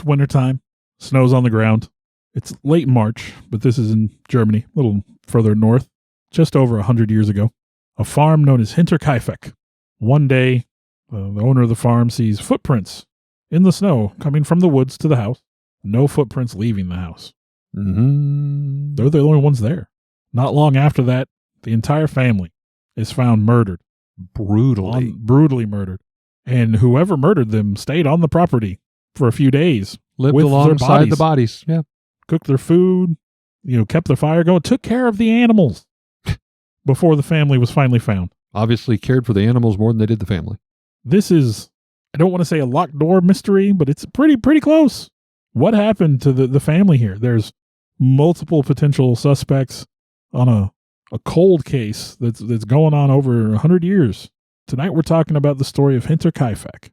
It's wintertime. Snow's on the ground. It's late March, but this is in Germany, a little further north, just over 100 years ago. A farm known as Hinterkaifeck. One day, the owner of the farm sees footprints in the snow coming from the woods to the house. No footprints leaving the house. Mm-hmm. They're the only ones there. Not long after that, the entire family is found murdered. Brutally murdered. And whoever murdered them stayed on the property for a few days. Lived with alongside the bodies. Yeah. Cooked their food, kept the fire going, took care of the animals before the family was finally found. Obviously cared for the animals more than they did the family. This is, I don't want to say a locked door mystery, but it's pretty close. What happened to the family here? There's multiple potential suspects on a cold case that's going on over 100 years. Tonight we're talking about the story of Hinterkaifeck.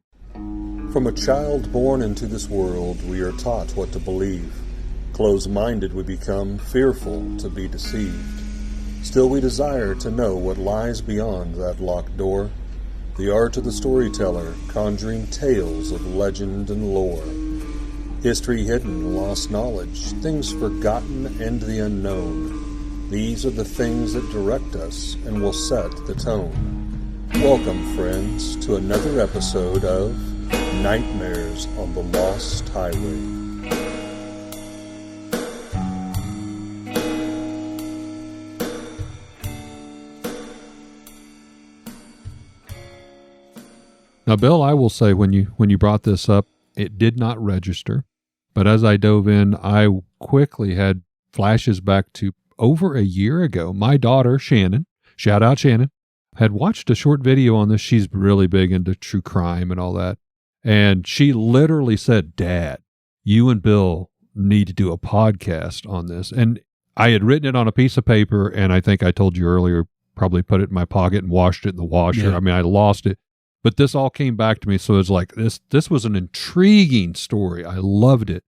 From a child born into this world, we are taught what to believe. Closed-minded we become, fearful to be deceived. Still we desire to know what lies beyond that locked door. The art of the storyteller, conjuring tales of legend and lore. History hidden, lost knowledge, things forgotten and the unknown. These are the things that direct us and will set the tone. Welcome, friends, to another episode of Nightmares on the Lost Highway. Now, Bill, I will say when you brought this up, it did not register. But as I dove in, I quickly had flashes back to over a year ago. My daughter, Shannon, shout out Shannon, had watched a short video on this. She's really big into true crime and all that. And she literally said, Dad, you and Bill need to do a podcast on this. And I had written it on a piece of paper, and I think I told you earlier, probably put it in my pocket and washed it in the washer. Yeah. I mean, I lost it. But this all came back to me, so it's like this was an intriguing story. I loved it.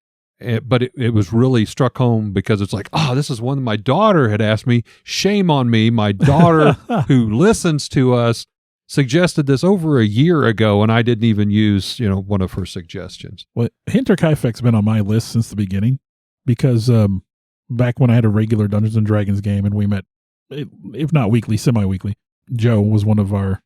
But it was really struck home because it's like, this is one that my daughter had asked me. Shame on me. My daughter, who listens to us, suggested this over a year ago, and I didn't even use one of her suggestions. Well, Hinterkaifeck's been on my list since the beginning because back when I had a regular Dungeons and Dragons game and we met, if not weekly, semi-weekly, Joe was one of our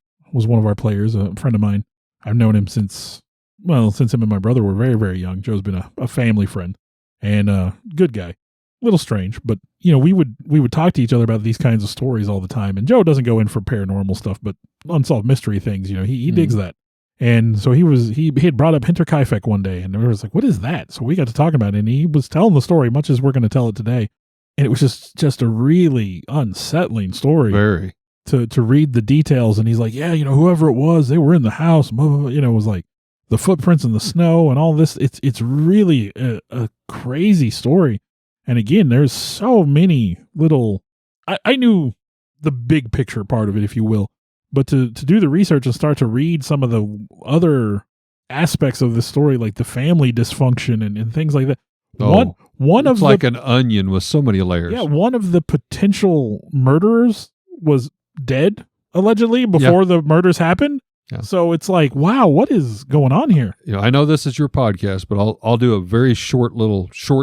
players, a friend of mine. I've known him since him and my brother were very, very young. Joe's been a family friend and a good guy. A little strange, but we would talk to each other about these kinds of stories all the time. And Joe doesn't go in for paranormal stuff, but unsolved mystery things, he digs that. And so he had brought up Hinterkaifeck one day, and we was like, what is that? So we got to talking about it, and he was telling the story much as we're going to tell it today. And it was just a really unsettling story. Very. To read the details, and he's like, yeah, whoever it was, they were in the house, it was like the footprints in the snow and all this. It's really a crazy story. And again, there's so many little, I knew the big picture part of it, if you will, but to do the research and start to read some of the other aspects of the story, like the family dysfunction and things like that. One of like an onion with so many layers. Yeah, one of the potential murderers was dead allegedly before the murders happened. Yeah. So it's like, wow, what is going on here? I know this is your podcast, but I'll do a very short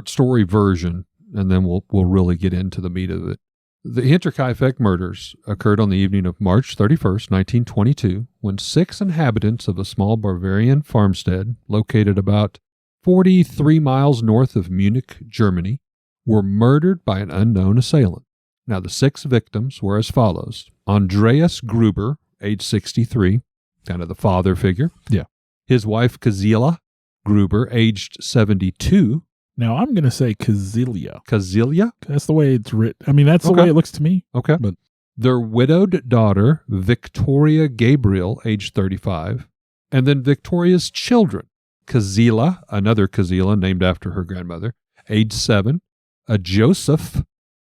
story version, and then we'll really get into the meat of it. The Hinterkaifeck murders occurred on the evening of March 31st, 1922, when 6 inhabitants of a small Bavarian farmstead located about 43 miles north of Munich, Germany, were murdered by an unknown assailant. Now, the 6 victims were as follows. Andreas Gruber, age 63, kind of the father figure. Yeah. His wife, Kazila Gruber, aged 72. Now, I'm going to say Kazilia. Kazilia? That's the way it's written. I mean, that's the way it looks to me. Okay. But their widowed daughter, Victoria Gabriel, age 35. And then Victoria's children, Kazila, another Kazila named after her grandmother, age 7. A Joseph,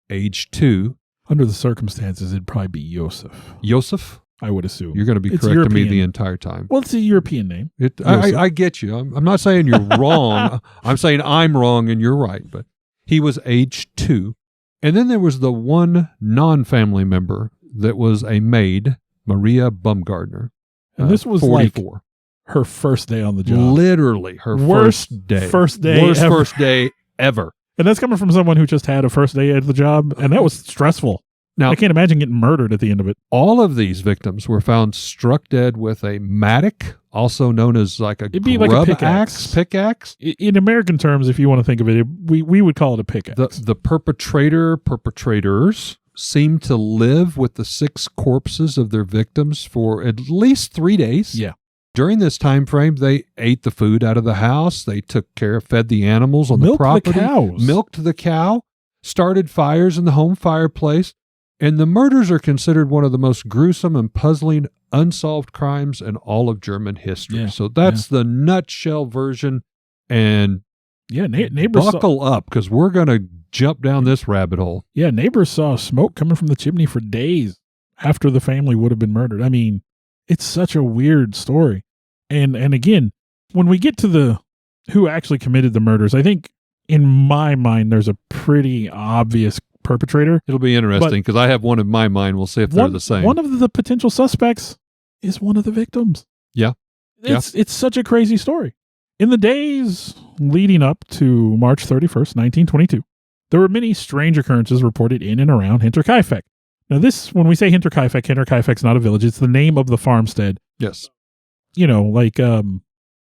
age 2. Under the circumstances, it'd probably be Joseph. Joseph? I would assume. You're going to be correcting me the entire time. Well, it's a European name. I get you. I'm not saying you're wrong. I'm saying I'm wrong and you're right. But he was age 2. And then there was the one non-family member that was a maid, Maria Baumgartner. And this was 44. like her first day on the job. Literally her Worst first day. first day Worst ever. first day ever. And that's coming from someone who just had a first day at the job, and that was stressful. Now, I can't imagine getting murdered at the end of it. all of these victims were found struck dead with a mattock, also known as like a It'd be like a grub pickaxe. pickaxe. In American terms, if you want to think of it, we would call it a pickaxe. The perpetrators seemed to live with the 6 corpses of their victims for at least 3 days. Yeah. During this time frame, they ate the food out of the house. They fed the animals on Milked the property. the cows. Milked the cow. Started fires in the home fireplace. And the murders are considered one of the most gruesome and puzzling unsolved crimes in all of German history. Yeah, So that's the nutshell version. And Yeah, neighbors saw, buckle up, because we're going to jump down this rabbit hole. neighbors saw smoke coming from the chimney for days after the family would have been murdered. I mean, it's such a weird story. And again, when we get to the who actually committed the murders, I think in my mind there's a pretty obvious perpetrator. It'll be interesting because I have one in my mind. We'll see if they're the same. One of the potential suspects is one of the victims. Yeah. It's such a crazy story. In the days leading up to March 31st, 1922, there were many strange occurrences reported in and around Hinterkaifeck. Now when we say Hinterkaifeck, Hinterkaifeck's not a village. It's the name of the farmstead. Yes. You know, like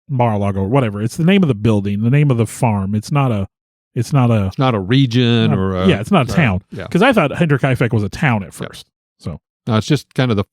Mar-a-Lago or whatever. It's the name of the building, the name of the farm. It's not a It's not a region it's not a town. Yeah. Because I thought Hinterkaifeck was a town at first. So No, it's just kind of the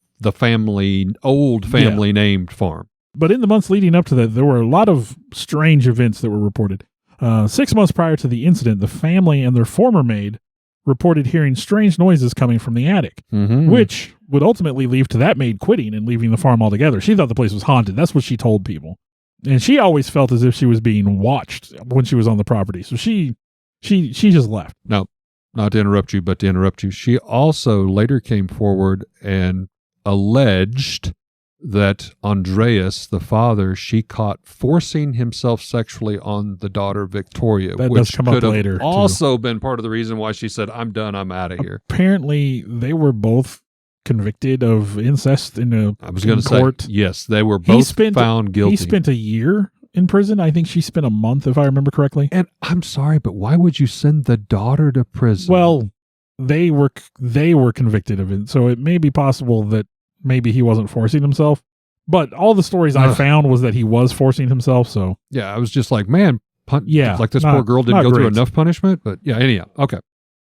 old family named farm. But in the months leading up to that, there were a lot of strange events that were reported. 6 months prior to the incident, the family and their former maid reported hearing strange noises coming from the attic, which would ultimately lead to that maid quitting and leaving the farm altogether. She thought the place was haunted. That's what she told people. And she always felt as if she was being watched when she was on the property. So she just left. Now, not to interrupt you, but to interrupt you, she also later came forward and alleged that Andreas, the father, she caught forcing himself sexually on the daughter Victoria, That which does come up could have later, too. also been part of the reason why she said, "I'm done, I'm out of here." Apparently, they were both convicted of incest in court. Say, yes, they were both found guilty. He spent a year in prison. I think she spent a month, if I remember correctly. And I'm sorry, but why would you send the daughter to prison? Well, they were convicted of it, so it may be possible that maybe he wasn't forcing himself. But all the stories I found was that he was forcing himself. So yeah, I was just like, man, like this poor girl didn't go through enough punishment. But yeah, anyhow, okay.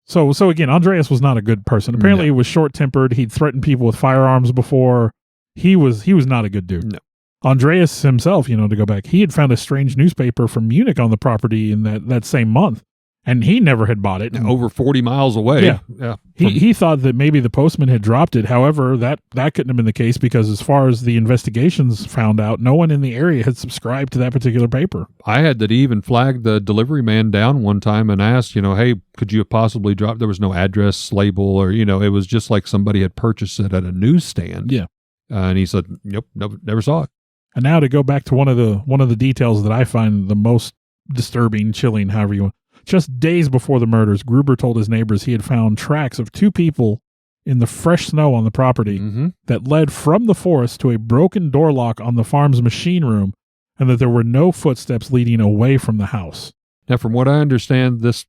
So again, Andreas was not a good person. Apparently, he was short-tempered. He'd threatened people with firearms before. He was not a good dude. No. Andreas himself, to go back, he had found a strange newspaper from Munich on the property in that same month, and he never had bought it. Over 40 miles away. Yeah. He thought that maybe the postman had dropped it. However, that couldn't have been the case because as far as the investigations found out, no one in the area had subscribed to that particular paper. I had that even flagged the delivery man down one time and asked, hey, could you have possibly dropped? There was no address label or, it was just like somebody had purchased it at a newsstand. Yeah. And he said, nope, never saw it. And now to go back to one of the details that I find the most disturbing, chilling, however you want. Just days before the murders, Gruber told his neighbors he had found tracks of 2 people in the fresh snow on the property that led from the forest to a broken door lock on the farm's machine room, and that there were no footsteps leading away from the house. Now, from what I understand, this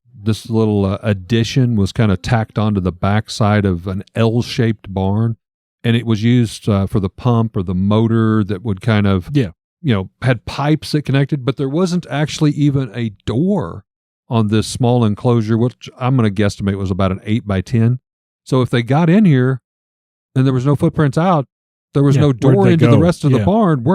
little addition was kind of tacked onto the backside of an L-shaped barn, and it was used for the pump or the motor that would kind of, had pipes that connected, but there wasn't actually even a door on this small enclosure, which I'm going to guesstimate was about an 8x10. So if they got in here and there was no footprints out, there was no door into the rest of the barn.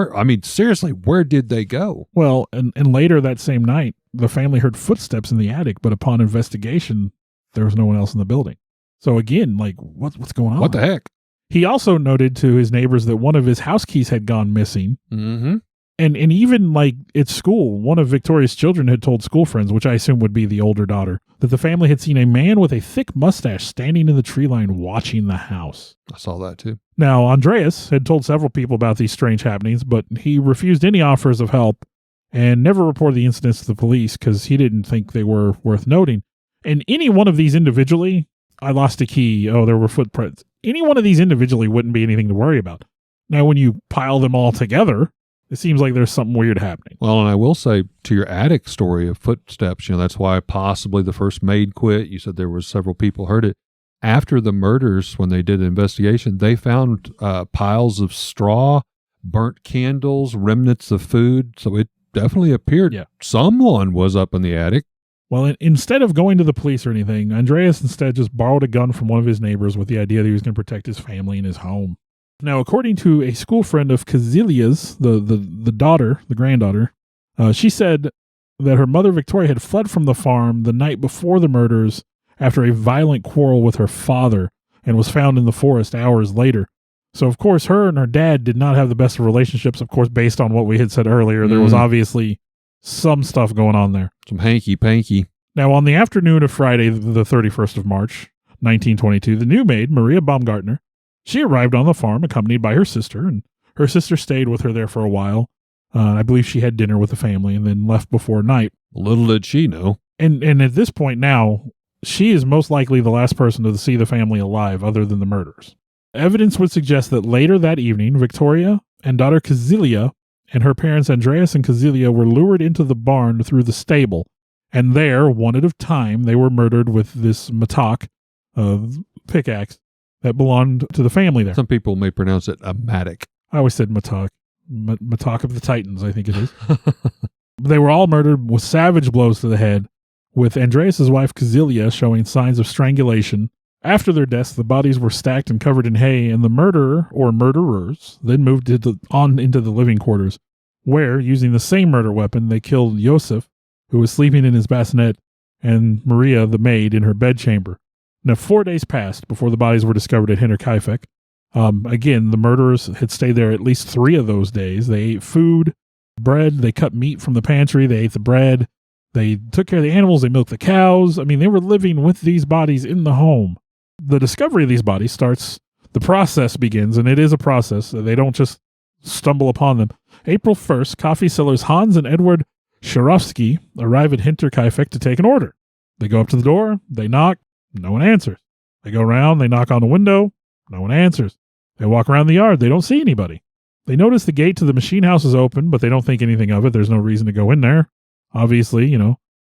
Seriously, where did they go? Well, and later that same night, the family heard footsteps in the attic, but upon investigation, there was no one else in the building. So again, like, what's going on? What the heck? He also noted to his neighbors that one of his house keys had gone missing. Mm-hmm. And even like at school, one of Victoria's children had told school friends, which I assume would be the older daughter, that the family had seen a man with a thick mustache standing in the tree line watching the house. I saw that too. Now, Andreas had told several people about these strange happenings, but he refused any offers of help and never reported the incidents to the police because he didn't think they were worth noting. And any one of these individually, I lost a key, there were footprints. Any one of these individually wouldn't be anything to worry about. Now, when you pile them all together, It seems like there's something weird happening. Well, and I will say to your attic story of footsteps, that's why possibly the first maid quit. You said there were several people heard it. After the murders, when they did the investigation, they found piles of straw, burnt candles, remnants of food. So it definitely appeared someone was up in the attic. Well, instead of going to the police or anything, Andreas instead just borrowed a gun from one of his neighbors with the idea that he was going to protect his family and his home. Now, according to a school friend of Kazilia's, the daughter, the granddaughter, she said that her mother, Victoria, had fled from the farm the night before the murders after a violent quarrel with her father and was found in the forest hours later. So, of course, her and her dad did not have the best of relationships, of course, based on what we had said earlier. There was obviously some stuff going on there. Some hanky-panky. Now, on the afternoon of Friday, the 31st of March, 1922, the new maid, Maria Baumgartner, she arrived on the farm accompanied by her sister, and her sister stayed with her there for a while. I believe she had dinner with the family and then left before night. Little did she know. And at this point now, she is most likely the last person to see the family alive other than the murderers. Evidence would suggest that later that evening, Victoria and daughter Kazilia and her parents Andreas and Kazilia were lured into the barn through the stable, and there, one at a time, they were murdered with this mattock, pickaxe, that belonged to the family there. Some people may pronounce it a mattock. I always said mattock. Mattock of the Titans, I think it is. They were all murdered with savage blows to the head, with Andreas's wife Kazilia showing signs of strangulation. After their deaths, the bodies were stacked and covered in hay, and the murderer or murderers then moved on into the living quarters, where, using the same murder weapon, they killed Josef, who was sleeping in his bassinet, and Maria, the maid, in her bedchamber. Now, 4 days passed before the bodies were discovered at Hinterkaifeck. Again, the murderers had stayed there at least 3 of those days. They ate food, bread, they cut meat from the pantry, they ate the bread, they took care of the animals, they milked the cows. I mean, they were living with these bodies in the home. The discovery of these bodies starts, the process begins, and it is a process. They don't just stumble upon them. April 1st, coffee sellers Hans and Edward Sharofsky arrive at Hinterkaifeck to take an order. They go up to the door, they knock, no one answers. They go around, they knock on the window, no one answers. They walk around the yard, they don't see anybody. They notice the gate to the machine house is open, but they don't think anything of it. There's no reason to go in there. Obviously,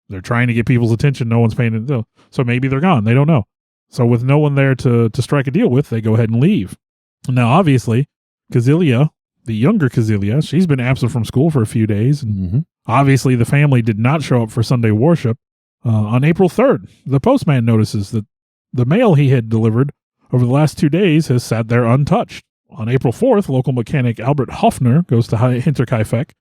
they're trying to get people's attention. No one's paying attention. So maybe they're gone. They don't know. So with no one there to strike a deal with, they go ahead and leave. Now, obviously, Kazilia, the younger Kazilia, she's been absent from school for a few days. And obviously, the family did not show up for Sunday worship. On April 3rd, the postman notices that the mail he had delivered over the last 2 days has sat there untouched. On April 4th, local mechanic Albert Hoffner goes to Hinterkaifeck.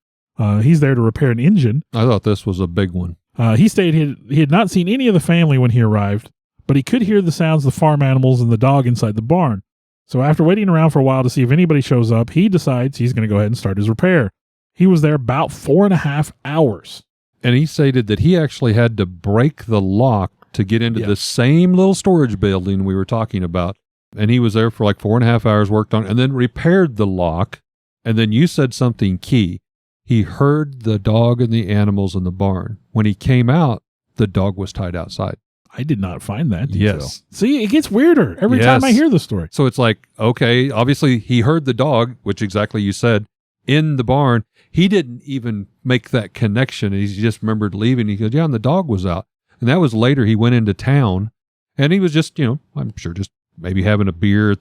He's there to repair an engine. I thought this was a big one. He stated he had not seen any of the family when he arrived, but he could hear the sounds of the farm animals and the dog inside the barn. So after waiting around for a while to see if anybody shows up, he decides he's going to go ahead and start his repair. He was there about 4.5 hours. And he stated that he actually had to break the lock to get into the same little storage building we were talking about. And he was there for like 4.5 hours, worked on, and then repaired the lock. And then you said something key. He heard the dog and the animals in the barn. When he came out, the dog was tied outside. I did not find that detail. Yes. See, it gets weirder every time I hear the story. So it's like, okay, obviously he heard the dog, which exactly you said, in the barn. He didn't even make that connection. He just remembered leaving. He goes, yeah, and the dog was out. And that was later. He went into town, and he was just, I'm sure just maybe having a beer at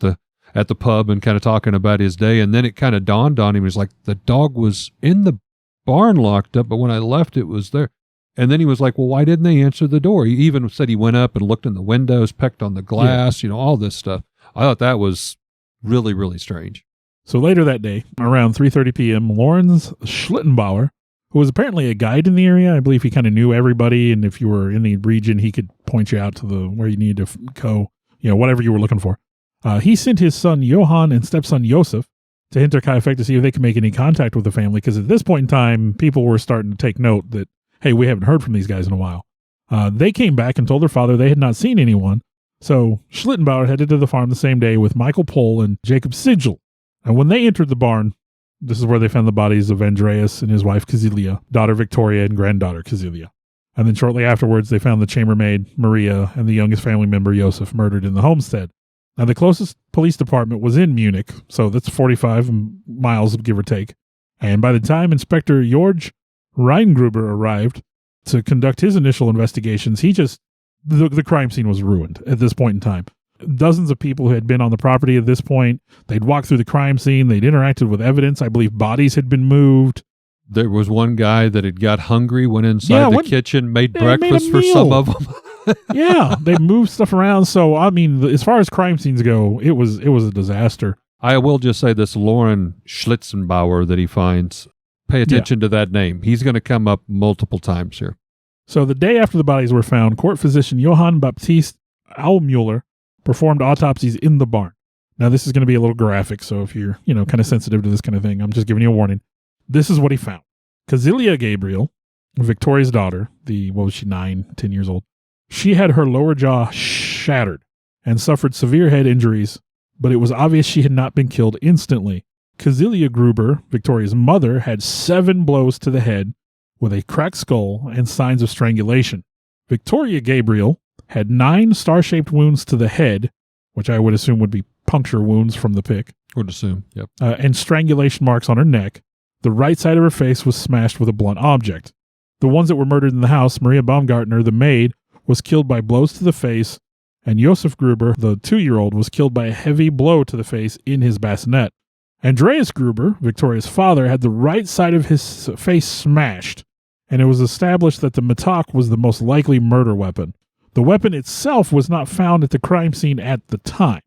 the pub and kind of talking about his day. And then it kind of dawned on him. He was like, the dog was in the barn locked up, but when I left, it was there. And then he was like, well, why didn't they answer the door? He even said he went up and looked in the windows, pecked on the glass, all this stuff. I thought that was really, really strange. So later that day, around 3:30 p.m., Lorenz Schlittenbauer, who was apparently a guide in the area, I believe he kind of knew everybody, and if you were in the region, he could point you out to where you needed to go, whatever you were looking for. He sent his son Johann and stepson Josef to Hinterkaifeck to see if they could make any contact with the family, because at this point in time, people were starting to take note that, hey, we haven't heard from these guys in a while. They came back and told their father they had not seen anyone, so Schlittenbauer headed to the farm the same day with Michael Pohl and Jacob Sigel. And when they entered the barn, this is where they found the bodies of Andreas and his wife Kazilia, daughter Victoria, and granddaughter Kazilia. And then shortly afterwards, they found the chambermaid Maria and the youngest family member Josef murdered in the homestead. Now, the closest police department was in Munich, so that's 45 miles, give or take. And by the time Inspector Jorge Reingruber arrived to conduct his initial investigations, the crime scene was ruined at this point in time. Dozens of people who had been on the property at this point, they'd walked through the crime scene, they'd interacted with evidence. I believe bodies had been moved. There was one guy that had got hungry, went inside the kitchen, made breakfast for some of them. Yeah, they moved stuff around. So, I mean, as far as crime scenes go, it was a disaster. I will just say this Lauren Schlitzenbauer that he finds, pay attention to that name. He's going to come up multiple times here. So the day after the bodies were found, court physician Johann Baptist Aulmuller performed autopsies in the barn. Now, this is going to be a little graphic, so if you're, kind of sensitive to this kind of thing, I'm just giving you a warning. This is what he found. Casilia Gabriel, Victoria's daughter, 9, 10 years old, she had her lower jaw shattered and suffered severe head injuries, but it was obvious she had not been killed instantly. Casilia Gruber, Victoria's mother, had 7 blows to the head with a cracked skull and signs of strangulation. Victoria Gabriel had 9 star-shaped wounds to the head, which I would assume would be puncture wounds from the pick. Would assume, yep. And strangulation marks on her neck. The right side of her face was smashed with a blunt object. The ones that were murdered in the house, Maria Baumgartner, the maid, was killed by blows to the face, and Josef Gruber, the 2-year-old, was killed by a heavy blow to the face in his bassinet. Andreas Gruber, Victoria's father, had the right side of his face smashed, and it was established that the mattock was the most likely murder weapon. The weapon itself was not found at the crime scene at the time.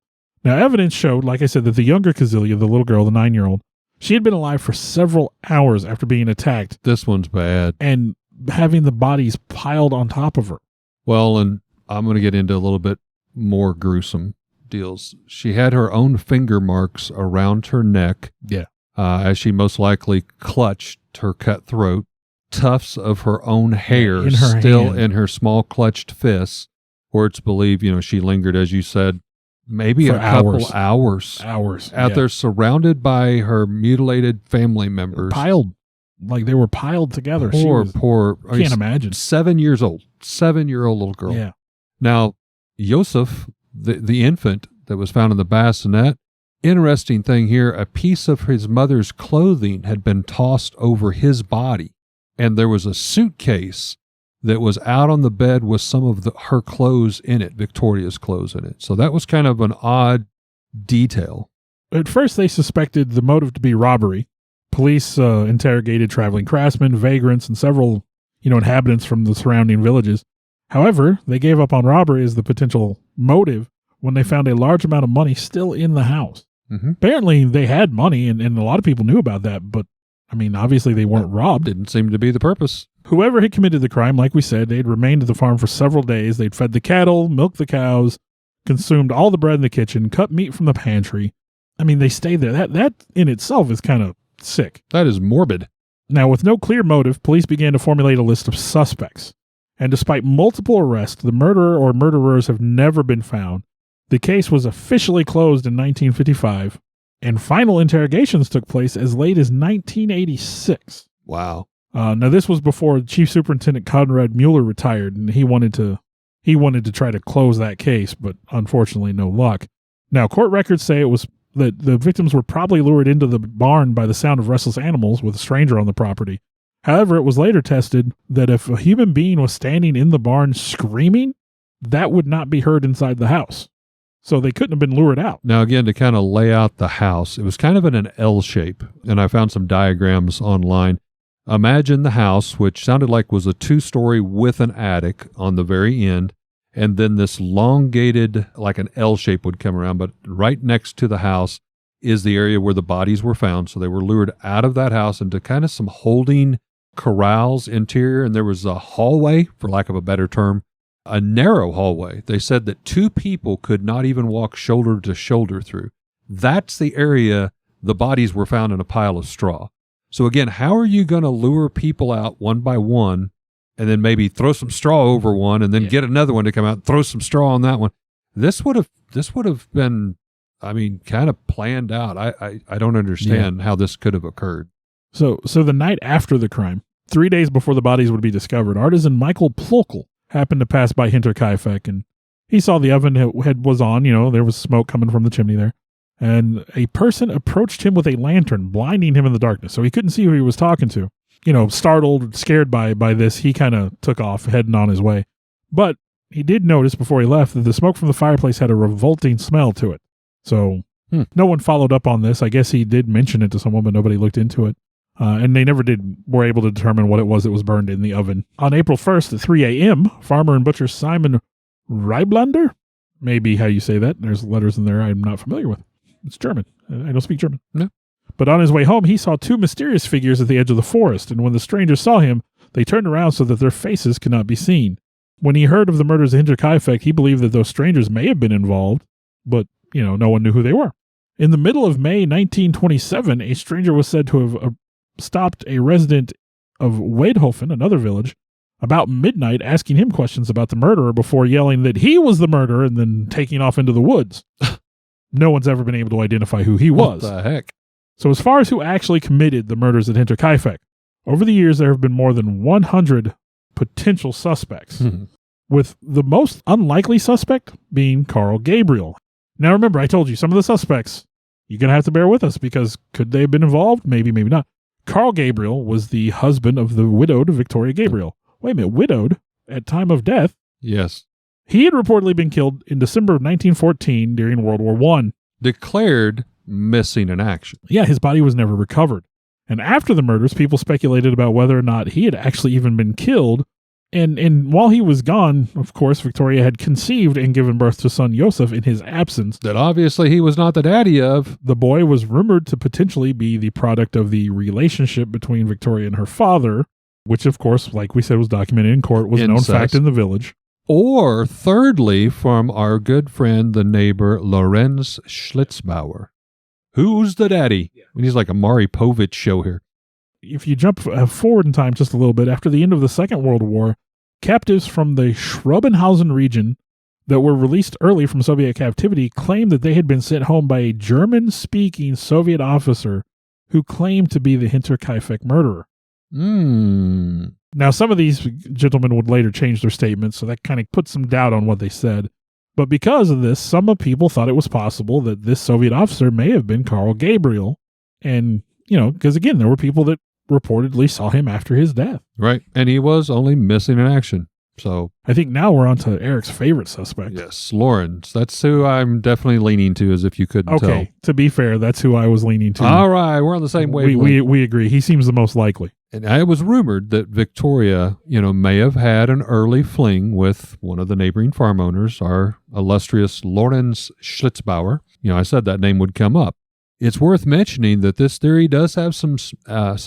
Now, evidence showed, like I said, that the younger Casilia, the little girl, the 9-year-old, she had been alive for several hours after being attacked. This one's bad. And having the bodies piled on top of her. Well, and I'm going to get into a little bit more gruesome deals. She had her own finger marks around her neck. Yeah. As she most likely clutched her cut throat. Tufts of her own hair in her still hand. In her small clutched fists. Or it's believed, she lingered, as you said, maybe for a couple hours out there surrounded by her mutilated family members. Piled. Like they were piled together. Poor. I can't imagine. 7 years old. 7-year-old little girl. Yeah. Now, Joseph, the infant that was found in the bassinet, interesting thing here, a piece of his mother's clothing had been tossed over his body. And there was a suitcase that was out on the bed with some of her clothes in it, Victoria's clothes in it. So that was kind of an odd detail. At first, they suspected the motive to be robbery. Police interrogated traveling craftsmen, vagrants, and several, inhabitants from the surrounding villages. However, they gave up on robbery as the potential motive when they found a large amount of money still in the house. Mm-hmm. Apparently, they had money, and a lot of people knew about that, but, obviously they weren't robbed. Didn't seem to be the purpose. Whoever had committed the crime, like we said, they'd remained at the farm for several days. They'd fed the cattle, milked the cows, consumed all the bread in the kitchen, cut meat from the pantry. They stayed there. That in itself is kind of sick. That is morbid. Now, with no clear motive, police began to formulate a list of suspects. And despite multiple arrests, the murderer or murderers have never been found. The case was officially closed in 1955, and final interrogations took place as late as 1986. Wow. Now, this was before Chief Superintendent Conrad Mueller retired, and he wanted to try to close that case, but unfortunately, no luck. Now, court records say it was that the victims were probably lured into the barn by the sound of restless animals with a stranger on the property. However, it was later tested that if a human being was standing in the barn screaming, that would not be heard inside the house. So they couldn't have been lured out. Now, again, to kind of lay out the house, it was kind of in an L shape, and I found some diagrams online. Imagine the house, which sounded like was a 2-story with an attic on the very end, and then this elongated, like an L shape would come around, but right next to the house is the area where the bodies were found. So they were lured out of that house into kind of some holding corrals interior, and there was a hallway, for lack of a better term, a narrow hallway. They said that 2 people could not even walk shoulder to shoulder through. That's the area the bodies were found in a pile of straw. So again, how are you going to lure people out one by one and then maybe throw some straw over one and then get another one to come out and throw some straw on that one? This would have been, kind of planned out. I don't understand how this could have occurred. So the night after the crime, 3 days before the bodies would be discovered, artisan Michael Plöckel happened to pass by Hinterkaifeck, and he saw the oven head was on. There was smoke coming from the chimney there. and a person approached him with a lantern, blinding him in the darkness, so he couldn't see who he was talking to. Startled, scared by this, he kind of took off, heading on his way. But he did notice before he left that the smoke from the fireplace had a revolting smell to it. So no one followed up on this. I guess he did mention it to someone, but nobody looked into it. And they never were able to determine what it was that was burned in the oven. On April 1st at 3 a.m., farmer and butcher Simon Reiblander, maybe how you say that. There's letters in there I'm not familiar with. It's German. I don't speak German. No. But on his way home, he saw two mysterious figures at the edge of the forest, and when the strangers saw him, they turned around so that their faces could not be seen. When he heard of the murders of Hinterkaifeck, he believed that those strangers may have been involved, but, no one knew who they were. In the middle of May 1927, a stranger was said to have stopped a resident of Weidhofen, another village, about midnight, asking him questions about the murderer before yelling that he was the murderer and then taking off into the woods. No one's ever been able to identify who he was. What the heck? So as far as who actually committed the murders at Hinterkaifeck, over the years there have been more than 100 potential suspects, with the most unlikely suspect being Carl Gabriel. Now remember, I told you some of the suspects, you're going to have to bear with us because could they have been involved? Maybe, maybe not. Carl Gabriel was the husband of the widowed Victoria Gabriel. Wait a minute, widowed at time of death? Yes. He had reportedly been killed in December of 1914 during World War I. Declared missing in action. Yeah, his body was never recovered. And after the murders, people speculated about whether or not he had actually even been killed. And while he was gone, of course, Victoria had conceived and given birth to son Joseph in his absence. That obviously he was not the daddy of. The boy was rumored to potentially be the product of the relationship between Victoria and her father, which, of course, like we said, was documented in court, was a known fact in the village. Or, thirdly, from our good friend, the neighbor, Lorenz Schlitzbauer. Who's the daddy? And he's like a Maury Povich show here. If you jump forward in time just a little bit, after the end of the Second World War, captives from the Schrobenhausen region that were released early from Soviet captivity claimed that they had been sent home by a German-speaking Soviet officer who claimed to be the Hinterkaifeck murderer. Now, some of these gentlemen would later change their statements, so that kind of puts some doubt on what they said. But because of this, some people thought it was possible that this Soviet officer may have been Carl Gabriel. And, because again, there were people that reportedly saw him after his death. Right. And he was only missing in action. So I think now we're on to Eric's favorite suspect. Yes, Lawrence. That's who I'm definitely leaning to, as if you couldn't tell. Okay, to be fair, that's who I was leaning to. All right, we're on the same wavelength. We agree. He seems the most likely. And it was rumored that Victoria, may have had an early fling with one of the neighboring farm owners, our illustrious Lorenz Schlitzbauer. I said that name would come up. It's worth mentioning that this theory does have some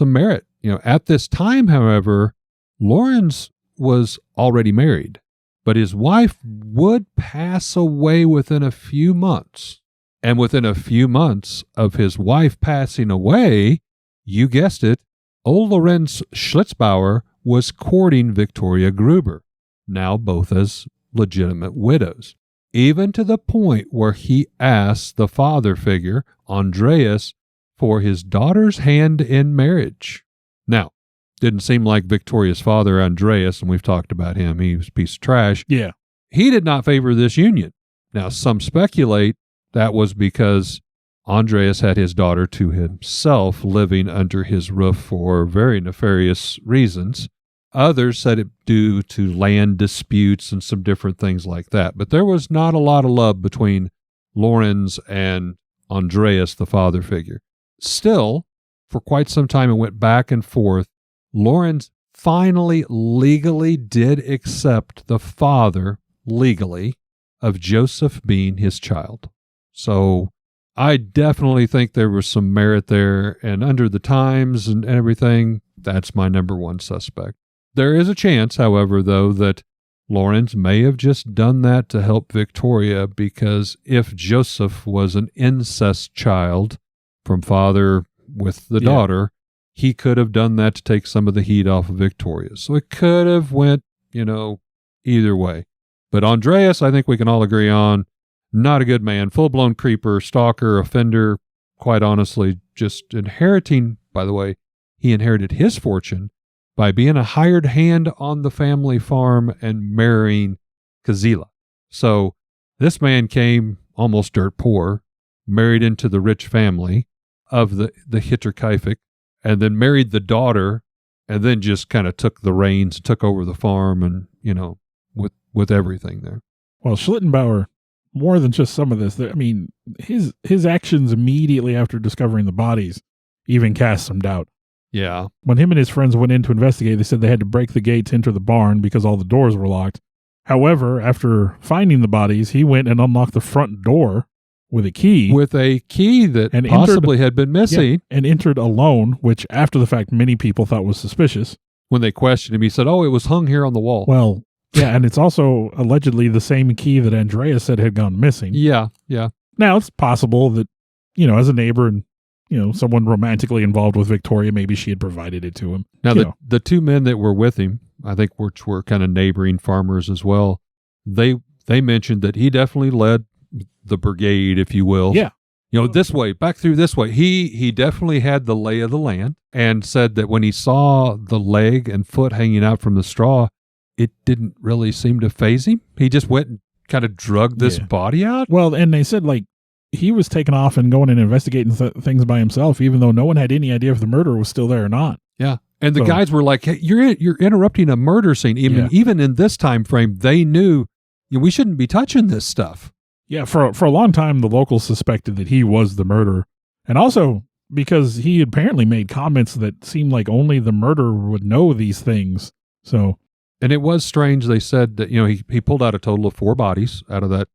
merit. At this time, however, Lorenz was already married, but his wife would pass away within a few months. And within a few months of his wife passing away, you guessed it, old Lorenz Schlitzbauer was courting Victoria Gruber, now both as legitimate widows, even to the point where he asked the father figure, Andreas, for his daughter's hand in marriage. Now, didn't seem like Victoria's father, Andreas, and we've talked about him, he was a piece of trash. Yeah. He did not favor this union. Now, some speculate that was because Andreas had his daughter to himself living under his roof for very nefarious reasons. Others said it due to land disputes and some different things like that. But there was not a lot of love between Lorenz and Andreas, the father figure. Still, for quite some time, it went back and forth. Lorenz finally legally did accept the father, legally, of Joseph being his child. So I definitely think there was some merit there, and under the times and everything, that's my number one suspect. There is a chance, however, though, that Lorenz may have just done that to help Victoria, because if Joseph was an incest child from father with the daughter, he could have done that to take some of the heat off of Victoria. So it could have went, either way. But Andreas, I think we can all agree on, not a good man, full-blown creeper, stalker, offender, quite honestly, just inheriting, by the way, he inherited his fortune by being a hired hand on the family farm and marrying Kazila. So this man came almost dirt poor, married into the rich family of the Hinterkaifeck, and then married the daughter, and then just kind of took the reins, took over the farm, and, with everything there. Well, Schlittenbauer, more than just some of this, I mean, his actions immediately after discovering the bodies even cast some doubt. Yeah. When him and his friends went in to investigate, they said they had to break the gate to enter the barn because all the doors were locked. However, after finding the bodies, he went and unlocked the front door with a key. With a key that possibly had been missing. Yeah, and entered alone, which after the fact many people thought was suspicious. When they questioned him, he said, "Oh, it was hung here on the wall." Well, yeah, and it's also allegedly the same key that Andreas said had gone missing. Yeah. Now, it's possible that, as a neighbor and, someone romantically involved with Victoria, maybe she had provided it to him. Now, the two men that were with him, I think, which were kind of neighboring farmers as well, they mentioned that he definitely led the brigade, if you will. Yeah. This way, back through this way. He definitely had the lay of the land, and said that when he saw the leg and foot hanging out from the straw, it didn't really seem to faze him. He just went and kind of drug this body out. Well, and they said, he was taking off and going and investigating things by himself, even though no one had any idea if the murderer was still there or not. Yeah. And the guys were like, "Hey, you're interrupting a murder scene." Even in this time frame, they knew we shouldn't be touching this stuff. Yeah, for a long time, the locals suspected that he was the murderer. And also because he apparently made comments that seemed like only the murderer would know these things. So, and it was strange. They said that, he pulled out a total of 4 bodies out of that,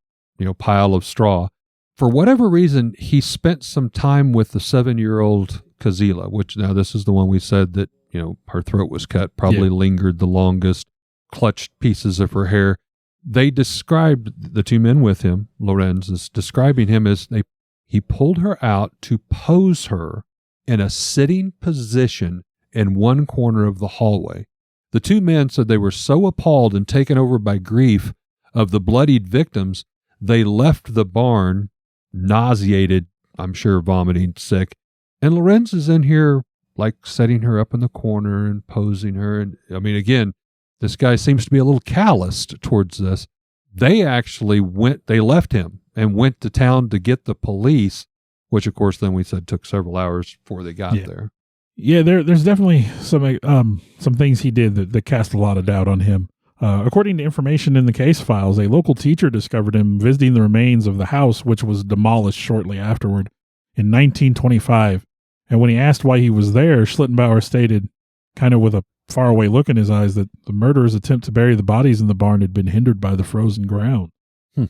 pile of straw. For whatever reason, he spent some time with the 7-year-old Kazila, which now this is the one we said that, her throat was cut, probably lingered the longest, clutched pieces of her hair. They described, the 2 men with him, Lorenz is describing him as he pulled her out to pose her in a sitting position in one corner of the hallway. The 2 men said they were so appalled and taken over by grief of the bloodied victims, they left the barn nauseated, I'm sure vomiting, sick. And Lorenz is in here setting her up in the corner and posing her. And I mean, again, this guy seems to be a little calloused towards this. They actually left him and went to town to get the police, which of course then we said took several hours before they got there. Yeah, there's definitely some things he did that cast a lot of doubt on him. According to information in the case files, a local teacher discovered him visiting the remains of the house, which was demolished shortly afterward in 1925. And when he asked why he was there, Schlittenbauer stated, kind of with a faraway look in his eyes, that the murderer's attempt to bury the bodies in the barn had been hindered by the frozen ground.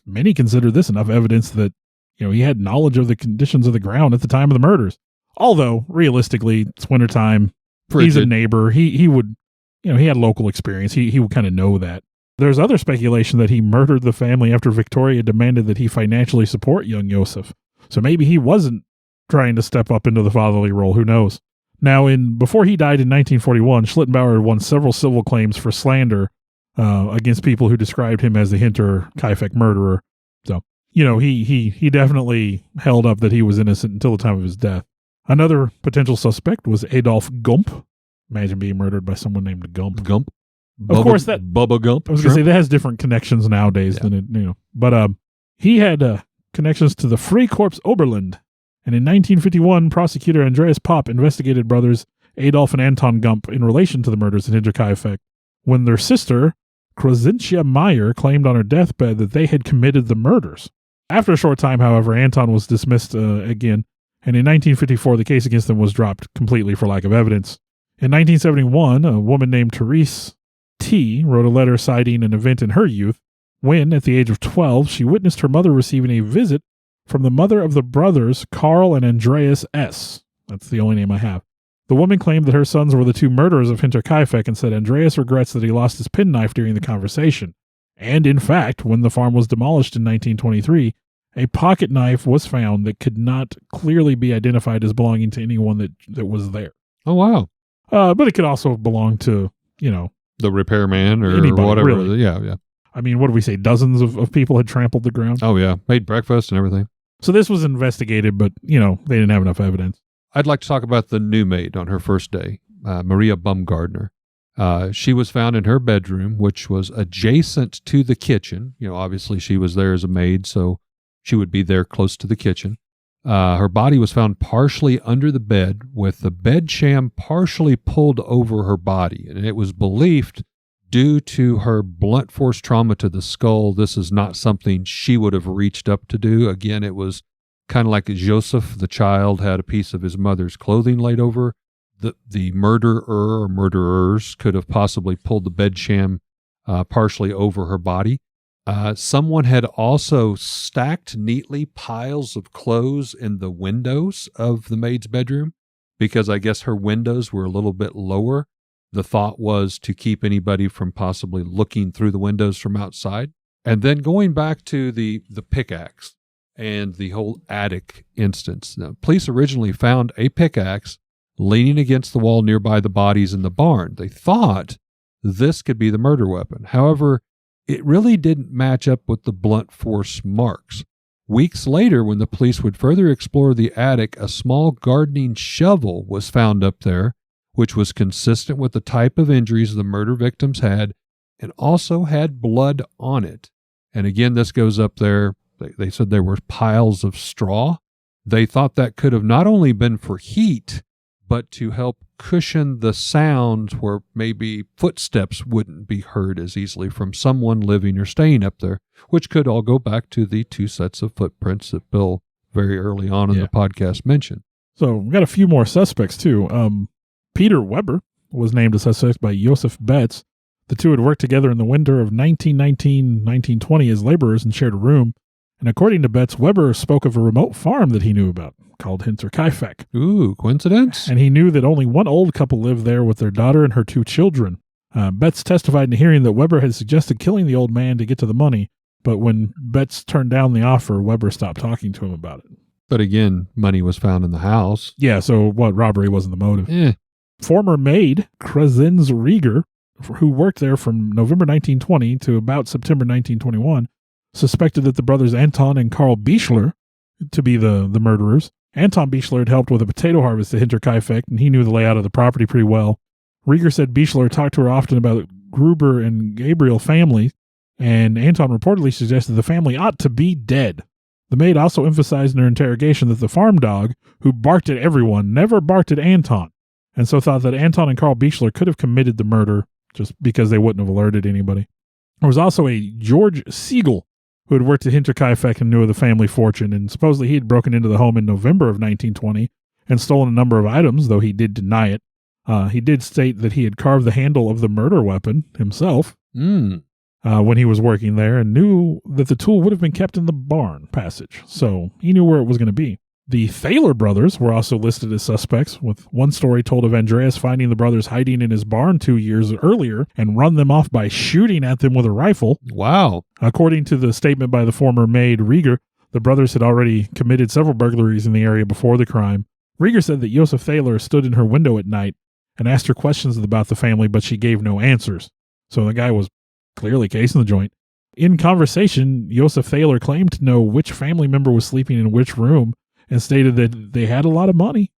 Many consider this enough evidence that, he had knowledge of the conditions of the ground at the time of the murders. Although, realistically, it's wintertime. He's a neighbor. He would, he had local experience. He would kind of know that. There's other speculation that he murdered the family after Victoria demanded that he financially support young Joseph. So maybe he wasn't trying to step up into the fatherly role. Who knows? Now, before he died in 1941, Schlittenbauer won several civil claims for slander against people who described him as the Hinterkaifeck murderer. So, he definitely held up that he was innocent until the time of his death. Another potential suspect was Adolf Gump. Imagine being murdered by someone named Gump. Gump. Of course, that Bubba Gump. I was going to say that has different connections nowadays than it, But he had connections to the Freikorps Oberland. And in 1951, prosecutor Andreas Popp investigated brothers Adolf and Anton Gump in relation to the murders in Hinterkaifeck, when their sister, Krosintia Meyer, claimed on her deathbed that they had committed the murders. After a short time, however, Anton was dismissed again, and in 1954, the case against them was dropped completely for lack of evidence. In 1971, a woman named Therese T. wrote a letter citing an event in her youth when, at the age of 12, she witnessed her mother receiving a visit from the mother of the brothers Carl and Andreas S. That's the only name I have. The woman claimed that her sons were the 2 murderers of Hinterkaifeck and said Andreas regrets that he lost his penknife during the conversation. And in fact, when the farm was demolished in 1923, a pocket knife was found that could not clearly be identified as belonging to anyone that was there. Oh, wow. But it could also belong to, the repairman or anybody, whatever. Really. Yeah. I mean, what do we say? Dozens of people had trampled the ground. Oh, yeah. Made breakfast and everything. So this was investigated, but, they didn't have enough evidence. I'd like to talk about the new maid on her first day, Maria Baumgardner. She was found in her bedroom, which was adjacent to the kitchen. Obviously she was there as a maid, so she would be there close to the kitchen. Her body was found partially under the bed with the bed sham partially pulled over her body. And it was believed due to her blunt force trauma to the skull, this is not something she would have reached up to do. Again, it was kind of like Joseph, the child, had a piece of his mother's clothing laid over. The murderer or murderers could have possibly pulled the bed sham partially over her body. Someone had also stacked neatly piles of clothes in the windows of the maid's bedroom because I guess her windows were a little bit lower. The thought was to keep anybody from possibly looking through the windows from outside. And then going back to the pickaxe and the whole attic instance. Now, police originally found a pickaxe leaning against the wall nearby the bodies in the barn. They thought this could be the murder weapon. However, it really didn't match up with the blunt force marks. Weeks later, when the police would further explore the attic, a small gardening shovel was found up there, which was consistent with the type of injuries the murder victims had and also had blood on it. And again, this goes up there. They said there were piles of straw. They thought that could have not only been for heat, but to help cushion the sound where maybe footsteps wouldn't be heard as easily from someone living or staying up there, which could all go back to the 2 sets of footprints that Bill very early on in the podcast mentioned. So we've got a few more suspects too. Peter Weber was named a suspect by Joseph Betts. The two had worked together in the winter of 1919-1920 as laborers and shared a room. And according to Betts, Weber spoke of a remote farm that he knew about called Hinterkaifeck. Ooh, coincidence? And he knew that only one old couple lived there with their daughter and her 2 children. Betts testified in the hearing that Weber had suggested killing the old man to get to the money, but when Betts turned down the offer, Weber stopped talking to him about it. But again, money was found in the house. Yeah, so robbery wasn't the motive. Former maid, Krezenz Rieger, who worked there from November 1920 to about September 1921, suspected that the brothers Anton and Karl Bichler to be the murderers. Anton Bichler had helped with a potato harvest at Hinterkaifeck, and he knew the layout of the property pretty well. Rieger said Bichler talked to her often about Gruber and Gabriel family, and Anton reportedly suggested the family ought to be dead. The maid also emphasized in her interrogation that the farm dog, who barked at everyone, never barked at Anton, and so thought that Anton and Karl Bichler could have committed the murder just because they wouldn't have alerted anybody. There was also a George Siegel, who had worked at Hinterkaifeck and knew of the family fortune, and supposedly he had broken into the home in November of 1920 and stolen a number of items, though he did deny it. He did state that he had carved the handle of the murder weapon himself when he was working there and knew that the tool would have been kept in the barn passage, so he knew where it was going to be. The Thaler brothers were also listed as suspects, with one story told of Andreas finding the brothers hiding in his barn 2 years earlier and run them off by shooting at them with a rifle. Wow. According to the statement by the former maid, Rieger, the brothers had already committed several burglaries in the area before the crime. Rieger said that Josef Thaler stood in her window at night and asked her questions about the family, but she gave no answers. So the guy was clearly casing the joint. In conversation, Josef Thaler claimed to know which family member was sleeping in which room and stated that they had a lot of money.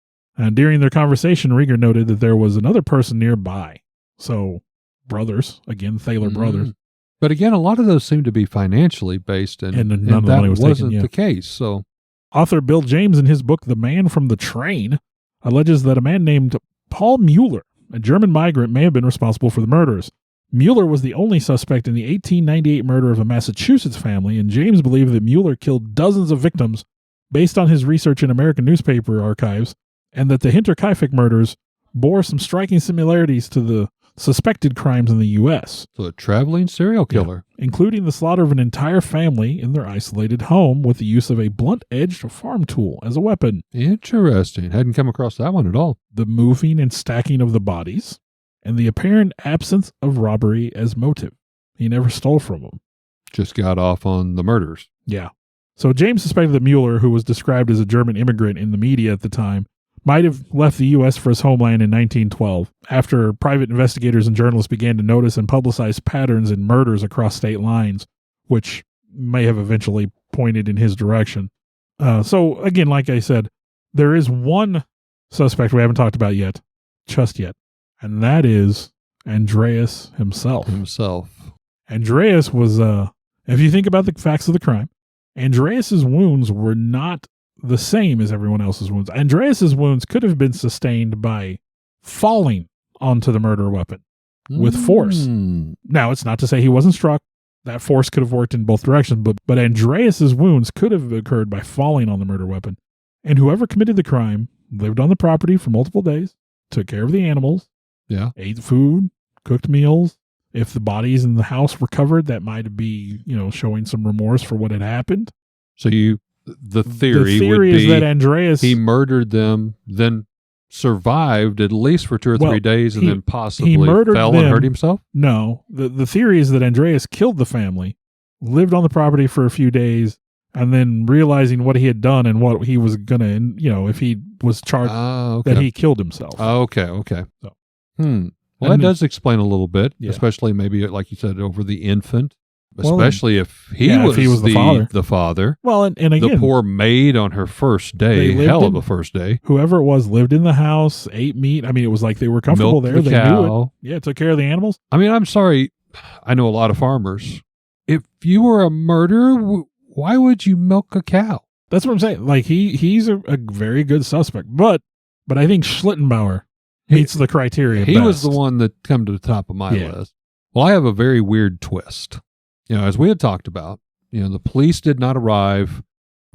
During their conversation, Rieger noted that there was another person nearby. So, brothers, again, Thaler brothers. But again, a lot of those seem to be financially based, and none of the that money was wasn't taken, the case. So, author Bill James, in his book The Man from the Train, alleges that a man named Paul Mueller, a German migrant, may have been responsible for the murders. Mueller was the only suspect in the 1898 murder of a Massachusetts family, and James believed that Mueller killed dozens of victims based on his research in American newspaper archives, and that the Hinterkaifeck murders bore some striking similarities to the suspected crimes in the U.S. So a traveling serial killer. Yeah, including the slaughter of an entire family in their isolated home with the use of a blunt-edged farm tool as a weapon. Interesting. Hadn't come across that one at all. The moving and stacking of the bodies, and the apparent absence of robbery as motive. He never stole from them. Just got off on the murders. Yeah. So James suspected that Mueller, who was described as a German immigrant in the media at the time, might have left the U.S. for his homeland in 1912, after private investigators and journalists began to notice and publicize patterns in murders across state lines, which may have eventually pointed in his direction. So, again, like I said, there is one suspect we haven't talked about yet, just yet, and that is Andreas himself. Andreas was, if you think about the facts of the crime, Andreas's wounds were not the same as everyone else's wounds. Andreas's wounds could have been sustained by falling onto the murder weapon with force. Now, it's not to say he wasn't struck. That force could have worked in both directions, but Andreas's wounds could have occurred by falling on the murder weapon. And whoever committed the crime lived on the property for multiple days, took care of the animals, ate food, cooked meals. If the bodies in the house were covered, that might be, showing some remorse for what had happened. So the theory would be is that Andreas, he murdered them, then survived at least for 2 or 3 days, and then possibly fell and hurt himself? No. The theory is that Andreas killed the family, lived on the property for a few days, and then realizing what he had done and what he was going to, if he was charged, that he killed himself. Okay. So. Well, that does explain a little bit, especially maybe, like you said, over the infant. Especially if he was the father. Well, and again, the poor maid on her first day, hell of a first day. Whoever it was lived in the house, ate meat. I mean, it was like they were comfortable there. They knew it. Yeah, took care of the animals. I mean, I'm sorry. I know a lot of farmers. If you were a murderer, why would you milk a cow? That's what I'm saying. Like he's a very good suspect, but I think Schlittenbauer meets the criteria. He was the one that come to the top of my list. Well, I have a very weird twist. As we had talked about, the police did not arrive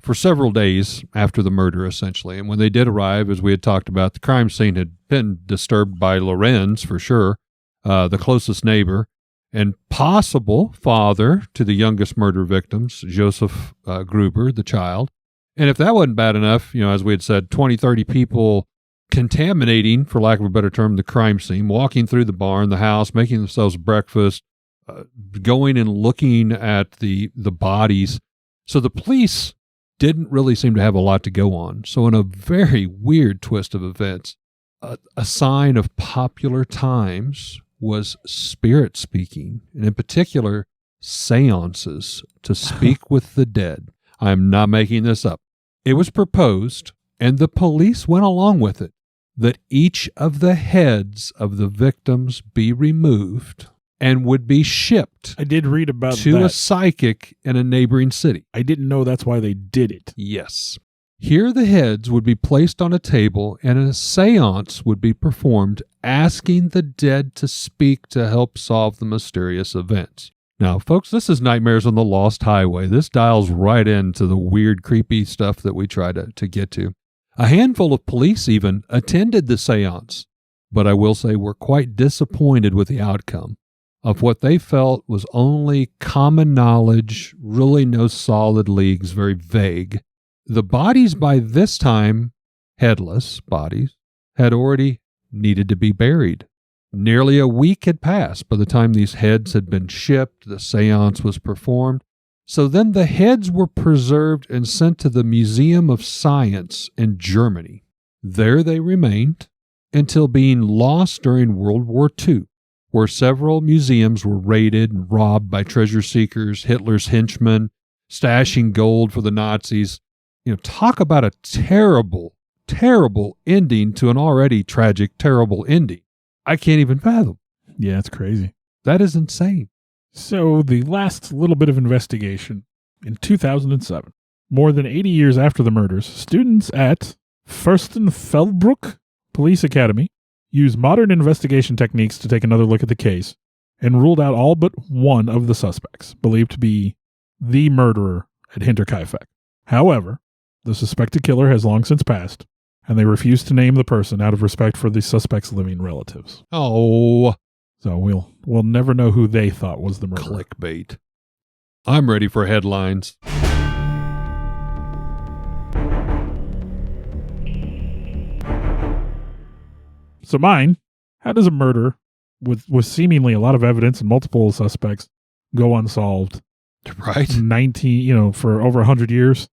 for several days after the murder, essentially. And when they did arrive, as we had talked about, the crime scene had been disturbed by Lorenz, for sure, the closest neighbor, and possible father to the youngest murder victims, Joseph Gruber, the child. And if that wasn't bad enough, as we had said, 20, 30 people contaminating, for lack of a better term, the crime scene, walking through the barn, the house, making themselves breakfast, going and looking at the bodies. So the police didn't really seem to have a lot to go on. So in a very weird twist of events, a sign of popular times was spirit speaking, and in particular, seances to speak with the dead. I'm not making this up. It was proposed, and the police went along with it, that each of the heads of the victims be removed and would be shipped. I did read about to a psychic in a neighboring city. I didn't know that's why they did it. Yes. Here the heads would be placed on a table and a seance would be performed asking the dead to speak to help solve the mysterious events. Now, folks, this is Nightmares on the Lost Highway. This dials right into the weird, creepy stuff that we try to get to. A handful of police even attended the seance, but I will say were quite disappointed with the outcome of what they felt was only common knowledge, really no solid leads, very vague. The bodies by this time, headless bodies, had already needed to be buried. Nearly a week had passed by the time these heads had been shipped, the seance was performed. So then the heads were preserved and sent to the Museum of Science in Germany. There they remained until being lost during World War II, where several museums were raided and robbed by treasure seekers, Hitler's henchmen, stashing gold for the Nazis. Talk about a terrible, terrible ending to an already tragic, terrible ending. I can't even fathom. Yeah, it's crazy. That is insane. So the last little bit of investigation, in 2007, more than 80 years after the murders, students at Fürstenfeldbruck Police Academy used modern investigation techniques to take another look at the case and ruled out all but one of the suspects, believed to be the murderer at Hinterkaifeck. However, the suspected killer has long since passed, and they refused to name the person out of respect for the suspect's living relatives. Oh. So we'll never know who they thought was the murderer. Clickbait. I'm ready for headlines. So mine, how does a murder with seemingly a lot of evidence and multiple suspects go unsolved? Right. For over 100 years?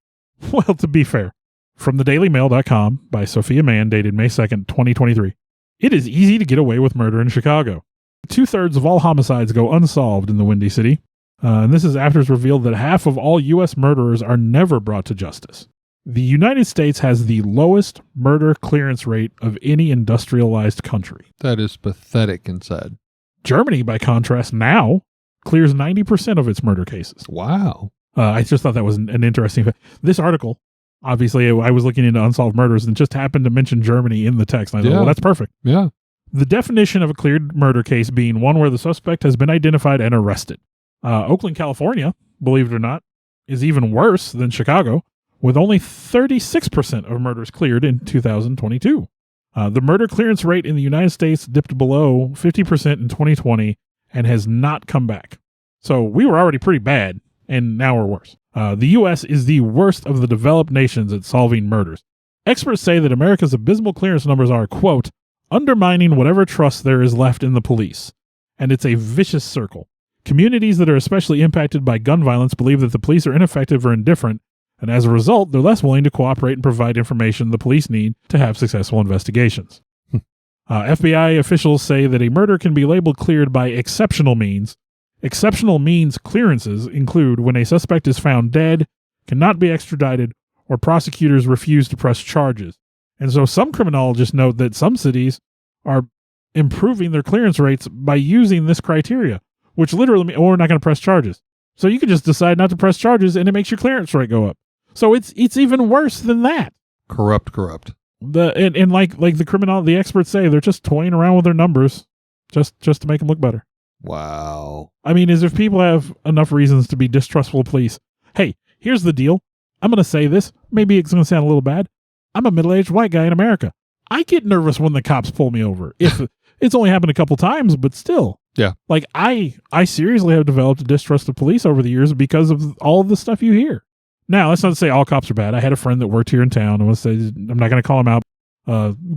Well, to be fair, from thedailymail.com by Sophia Mann, dated May 2nd, 2023. It is easy to get away with murder in Chicago. 2/3 of all homicides go unsolved in the Windy City. And this is after it's revealed that half of all U.S. murderers are never brought to justice. The United States has the lowest murder clearance rate of any industrialized country. That is pathetic and sad. Germany, by contrast, now clears 90% of its murder cases. Wow. I just thought that was an interesting fact. This article Obviously, I was looking into unsolved murders and just happened to mention Germany in the text. And I thought, well, that's perfect. Yeah. The definition of a cleared murder case being one where the suspect has been identified and arrested. Oakland, California, believe it or not, is even worse than Chicago, with only 36% of murders cleared in 2022. The murder clearance rate in the United States dipped below 50% in 2020 and has not come back. So we were already pretty bad, and now we're worse. The U.S. is the worst of the developed nations at solving murders. Experts say that America's abysmal clearance numbers are, quote, undermining whatever trust there is left in the police. And it's a vicious circle. Communities that are especially impacted by gun violence believe that the police are ineffective or indifferent, and as a result, they're less willing to cooperate and provide information the police need to have successful investigations. FBI officials say that a murder can be labeled cleared by exceptional means. Exceptional means clearances include when a suspect is found dead, cannot be extradited, or prosecutors refuse to press charges. And so some criminologists note that some cities are improving their clearance rates by using this criteria, which literally means, we're not going to press charges. So you can just decide not to press charges and it makes your clearance rate go up. So it's even worse than that. Corrupt. And like the experts say, they're just toying around with their numbers just to make them look better. Wow. I mean, as if people have enough reasons to be distrustful of police. Hey, here's the deal. I'm going to say this. Maybe it's going to sound a little bad. I'm a middle-aged white guy in America. I get nervous when the cops pull me over. If it's only happened a couple times, but still. Yeah. Like I seriously have developed a distrust of police over the years because of all of the stuff you hear. Now, that's not to say all cops are bad. I had a friend that worked here in town, and I'm not going to call him out.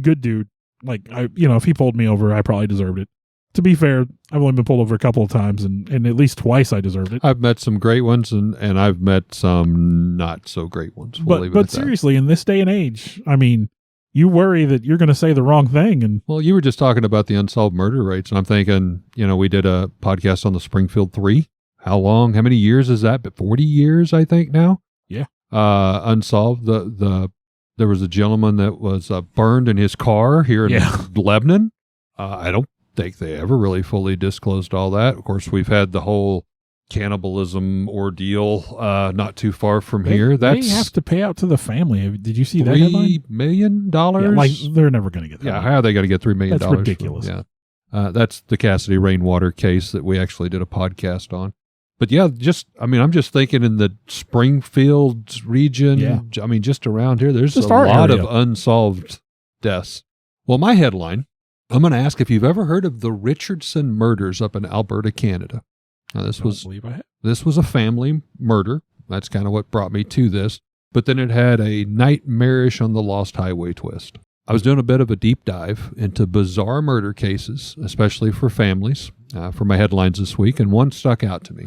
Good dude. Like if he pulled me over, I probably deserved it. To be fair, I've only been pulled over a couple of times, and at least twice I deserved it. I've met some great ones, and I've met some not so great ones. But seriously, in this day and age, I mean, you worry that you're going to say the wrong thing. And well, you were just talking about the unsolved murder rates, and I'm thinking, we did a podcast on the Springfield 3. How long? How many years is that? 40 years, I think now. Yeah. Unsolved. There was a gentleman that was burned in his car here in Lebanon. I don't think they ever really fully disclosed all that. Of course, we've had the whole cannibalism ordeal not too far from here. They have to pay out to the family. Did you see that headline? $3 million? Yeah, they're never going to get that. Yeah, how are they going to get $3 million? That's ridiculous. That's the Cassidy Rainwater case that we actually did a podcast on. But yeah, I'm just thinking in the Springfield region. Yeah. I mean, just around here, there's just a lot of unsolved deaths. Well, my headline, I'm going to ask if you've ever heard of the Richardson murders up in Alberta, Canada. Now, this was a family murder. That's kind of what brought me to this. But then it had a nightmarish on the Lost Highway twist. I was doing a bit of a deep dive into bizarre murder cases, especially for families, for my headlines this week, and one stuck out to me.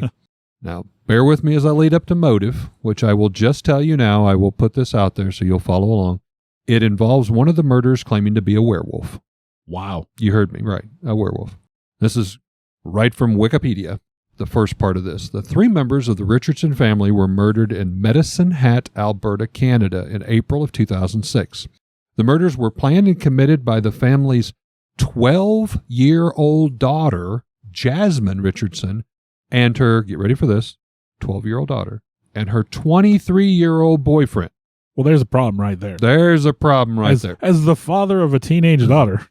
Now, bear with me as I lead up to motive, which I will just tell you now. I will put this out there so you'll follow along. It involves one of the murderers claiming to be a werewolf. Wow. You heard me, right. A werewolf. This is right from Wikipedia, the first part of this. The 3 members of the Richardson family were murdered in Medicine Hat, Alberta, Canada in April of 2006. The murders were planned and committed by the family's 12-year-old daughter, Jasmine Richardson, and her, get ready for this, 12-year-old daughter, and her 23-year-old boyfriend. Well, there's a problem right there. There's a problem right there. As the father of a teenage daughter.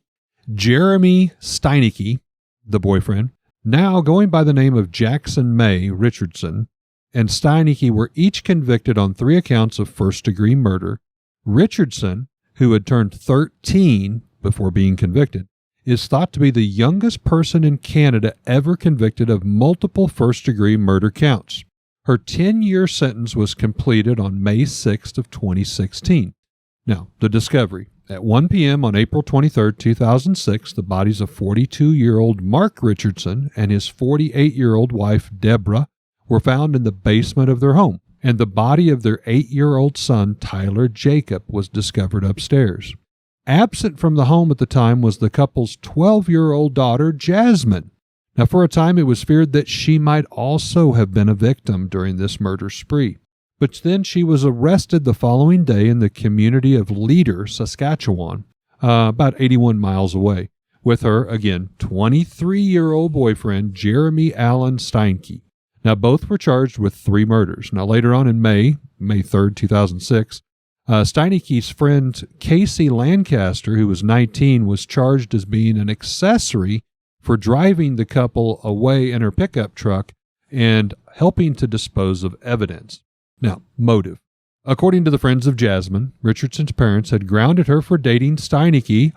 Jeremy Steinecke, the boyfriend, now going by the name of Jackson May Richardson, and Steinecke were each convicted on 3 accounts of first-degree murder. Richardson, who had turned 13 before being convicted, is thought to be the youngest person in Canada ever convicted of multiple first-degree murder counts. Her 10-year sentence was completed on May 6th of 2016. Now, the discovery. At 1 p.m. on April 23, 2006, the bodies of 42-year-old Mark Richardson and his 48-year-old wife, Deborah, were found in the basement of their home, and the body of their 8-year-old son, Tyler Jacob, was discovered upstairs. Absent from the home at the time was the couple's 12-year-old daughter, Jasmine. Now, for a time, it was feared that she might also have been a victim during this murder spree. But then she was arrested the following day in the community of Leader, Saskatchewan, about 81 miles away, with her, again, 23-year-old boyfriend, Jeremy Allen Steinecke. Now, both were charged with 3 murders. Now, later on in May 3rd, 2006, Steinecke's friend Casey Lancaster, who was 19, was charged as being an accessory for driving the couple away in her pickup truck and helping to dispose of evidence. Now, motive. According to the friends of Jasmine, Richardson's parents had grounded her for dating Steinecke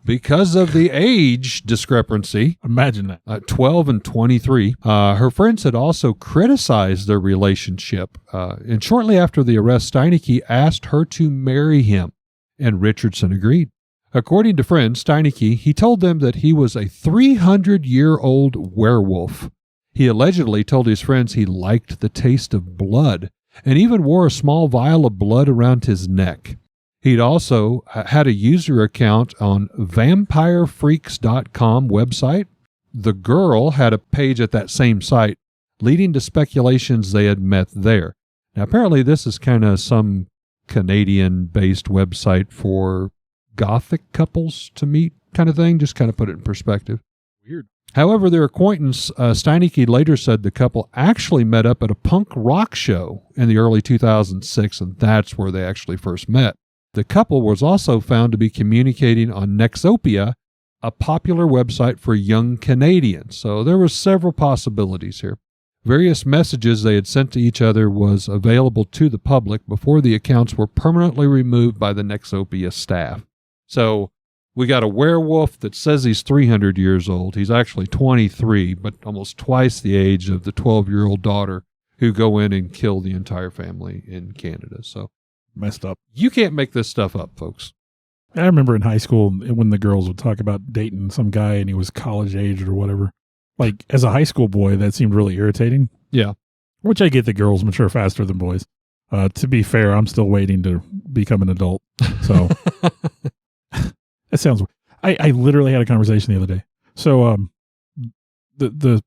because of the age discrepancy. Imagine that. 12 and 23. Her friends had also criticized their relationship. And shortly after the arrest, Steinecke asked her to marry him, and Richardson agreed. According to friends, Steinecke, he told them that he was a 300-year-old werewolf. He allegedly told his friends he liked the taste of blood, and even wore a small vial of blood around his neck. He'd also had a user account on vampirefreaks.com website. The girl had a page at that same site, leading to speculations they had met there. Now, apparently this is kind of some Canadian-based website for gothic couples to meet kind of thing, just kind of put it in perspective. Weird. However, their acquaintance, Steinecke, later said the couple actually met up at a punk rock show in the early 2006, and that's where they actually first met. The couple was also found to be communicating on Nexopia, a popular website for young Canadians. So there were several possibilities here. Various messages they had sent to each other was available to the public before the accounts were permanently removed by the Nexopia staff. So we got a werewolf that says he's 300 years old. He's actually 23, but almost twice the age of the 12-year-old daughter who go in and kill the entire family in Canada. So Messed up. you can't make this stuff up, folks. I remember in high school when the girls would talk about dating some guy and he was college age or whatever. Like, as a high school boy, that seemed really irritating. Yeah. Which I get that girls mature faster than boys. To be fair, I'm still waiting to become an adult. So that sounds. I literally had a conversation the other day. So the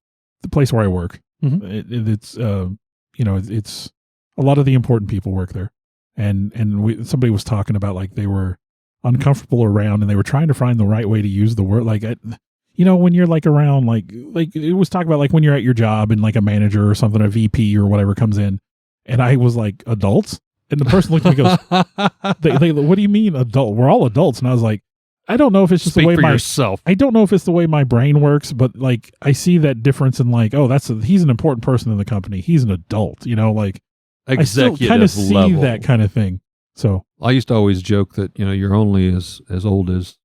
place where I work, it's it's a lot of the important people work there, and somebody was talking about like they were uncomfortable around and they were trying to find the right way to use the word, like when you're like around like it was talking about like when you're at your job and like a manager or something, a VP or whatever comes in, and I was like, adults, and the person looked at me and goes, what do you mean adult? We're all adults. And I was like, I don't know if it's just Speak the way for yourself. I don't know if it's the way my brain works, but like I see that difference in like, oh, he's an important person in the company. He's an adult, like Executive I still kind of see level. that kind of thing. So I used to always joke that, you're only as old as